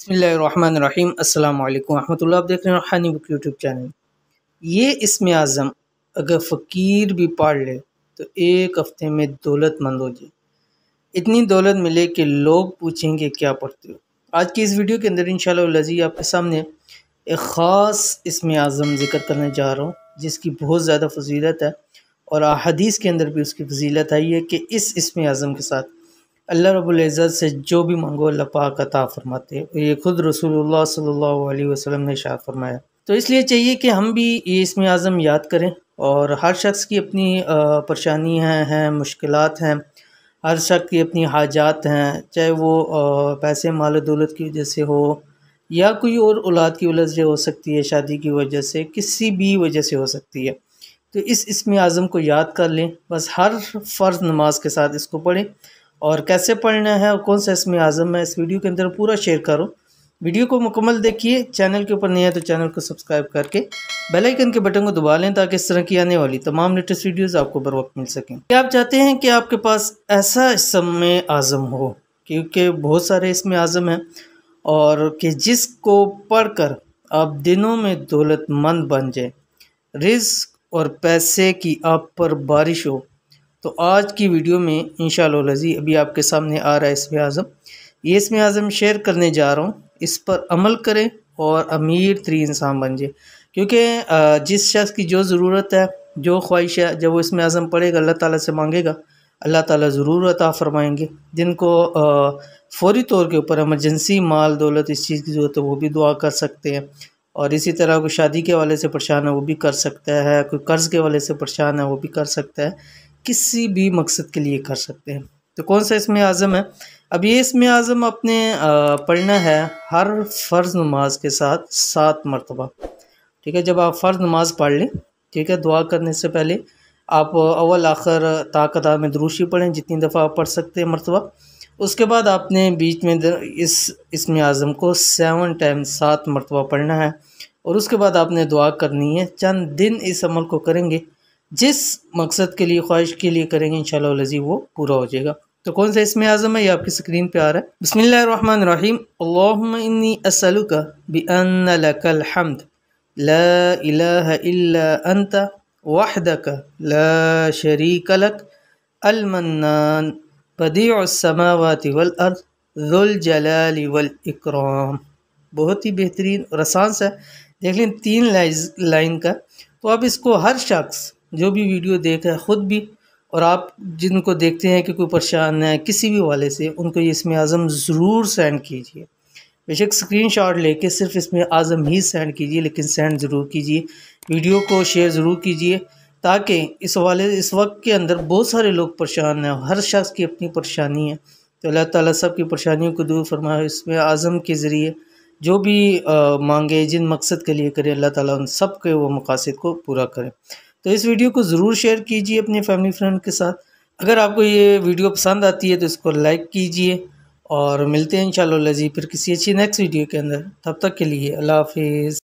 बिस्मिल्लाहिर्रहमानिर्रहीम अस्सलाम वालेकुम रहमतुल्लाह। आप देख रहे हैं रूहानी बुक यूट्यूब चैनल। ये इसमें आज़म अगर फ़कीर भी पढ़ ले तो एक हफ़्ते में दौलतमंद हो जाए। इतनी दौलत मिले कि लोग पूछेंगे क्या पढ़ते हो। आज की इस वीडियो के अंदर इंशाअल्लाह लज़ीज़ आपके सामने एक ख़ास इसमें आज़म ज़िक्र करने जा रहा हूँ जिसकी बहुत ज़्यादा फ़जीलत है और हदीस के अंदर भी उसकी फ़जीलत आई है कि इस इसमें आज़म के साथ अल्लाह रब्बुल इज़्ज़त से जो भी मांगो अल्लाह पाक अता फरमाते हैं। ये खुद रसूलुल्लाह सल्लल्लाहु अलैहि वसल्लम ने इरशाद फरमाया। तो इसलिए चाहिए कि हम भी ये इसमें आज़म याद करें और हर शख्स की अपनी परेशानी हैं मुश्किलात हैं, हर शख्स की अपनी हाजात हैं, चाहे वो पैसे माल दौलत की वजह से हो या कोई और औलाद की वजह से हो सकती है, शादी की वजह से, किसी भी वजह से हो सकती है। तो इस इसमें आज़म को याद कर लें, बस हर फ़र्ज़ नमाज के साथ इसको पढ़ें। और कैसे पढ़ना है और कौन सा इसमें आज़म है इस वीडियो के अंदर पूरा शेयर करो। वीडियो को मुकम्मल देखिए। चैनल के ऊपर नहीं है तो चैनल को सब्सक्राइब करके बेल आइकन के बटन को दबा लें ताकि इस तरह की आने वाली तमाम लेटेस्ट वीडियोस आपको बर वक्त मिल सकें। क्या आप चाहते हैं कि आपके पास ऐसा इसमें आज़म हो, क्योंकि बहुत सारे इसमें आज़म हैं और कि जिसको पढ़कर आप दिनों में दौलतमंद बन जाए, रिज़्क और पैसे की आप पर बारिश हो। तो आज की वीडियो में इंशाअल्लाह लज़ीज़ अभी आपके सामने आ रहा है इसमें आज़म। ये इसमें आज़म शेयर करने जा रहा हूँ, इस पर अमल करें और अमीर तरीन इंसान बन जाए। क्योंकि जिस शख्स की जो ज़रूरत है, जो ख्वाहिश है, जब वो इसमें आज़म पढ़ेगा अल्लाह ताला से मांगेगा, अल्लाह ताला ज़रूर अता फ़रमाएंगे। जिनको फ़ौरी तौर के ऊपर एमरजेंसी माल दौलत इस चीज़ की ज़रूरत है वो भी दुआ कर सकते हैं। और इसी तरह कोई शादी के हवाले से परेशान है वो भी कर सकता है, कोई कर्ज़ के हवाले से परेशान है वो भी कर सकता है, किसी भी मकसद के लिए कर सकते हैं। तो कौन सा इसमें आज़म है? अब ये इसमें आज़म अपने पढ़ना है हर फ़र्ज़ नमाज के साथ 7 मरतबा। ठीक है, जब आप फ़र्ज़ नमाज पढ़ लें, ठीक है, दुआ करने से पहले आप अव्वल आखिर ताक़दा में दुरूशी पढ़ें जितनी दफ़ा आप पढ़ सकते हैं मरतबा। उसके बाद आपने बीच में इस इसमें आज़म को 7 टाइम्स 7 मरतबा पढ़ना है और उसके बाद आपने दुआ करनी है। चंद दिन इस अमल को करेंगे, जिस मकसद के लिए ख्वाहिश के लिए करेंगे इंशाअल्लाह लज़ीज़ वो पूरा हो जाएगा। तो कौन सा इसमें आज़म है ये आपकी स्क्रीन पे आ रहा है। बिस्मिल्लाहिर्रहमानिर्रहीम। अल्लाहुम्मा इन्नी अस्अलुका बिअन्ना लकल हम्द ला इलाहा इल्ला अंता वहदका ला शरीका लक अल मन्नान बदीउस समावाति वल अर्द ज़ुल जलाली वल इकराम। बहुत ही बेहतरीन और आसान सा है, देख लें 3 लाइन का। तो आप इसको हर शख्स जो भी वीडियो देख रहा है, ख़ुद भी और आप जिनको देखते हैं कि कोई परेशान है किसी भी वाले से, उनको ये इसमें आज़म ज़रूर सेंड कीजिए। बेशक स्क्रीनशॉट लेके सिर्फ इसमें आज़म ही सेंड कीजिए, लेकिन सेंड ज़रूर कीजिए। वीडियो को शेयर ज़रूर कीजिए ताकि इस वक्त के अंदर बहुत सारे लोग परेशान हैं, हर शख्स की अपनी परेशानी है। तो अल्लाह ताला सब की परेशानियों को दूर फरमाए। इसमें आज़म के ज़रिए जो भी मांगे, जिन मकसद के लिए करे, अल्लाह ताला उन सब के वो मकासद को पूरा करे। तो इस वीडियो को ज़रूर शेयर कीजिए अपने फैमिली फ्रेंड के साथ। अगर आपको ये वीडियो पसंद आती है तो इसको लाइक कीजिए और मिलते हैं इंशाअल्लाह लज़ीज़ फिर किसी अच्छी नेक्स्ट वीडियो के अंदर। तब तक के लिए अल्लाह हाफ़िज़।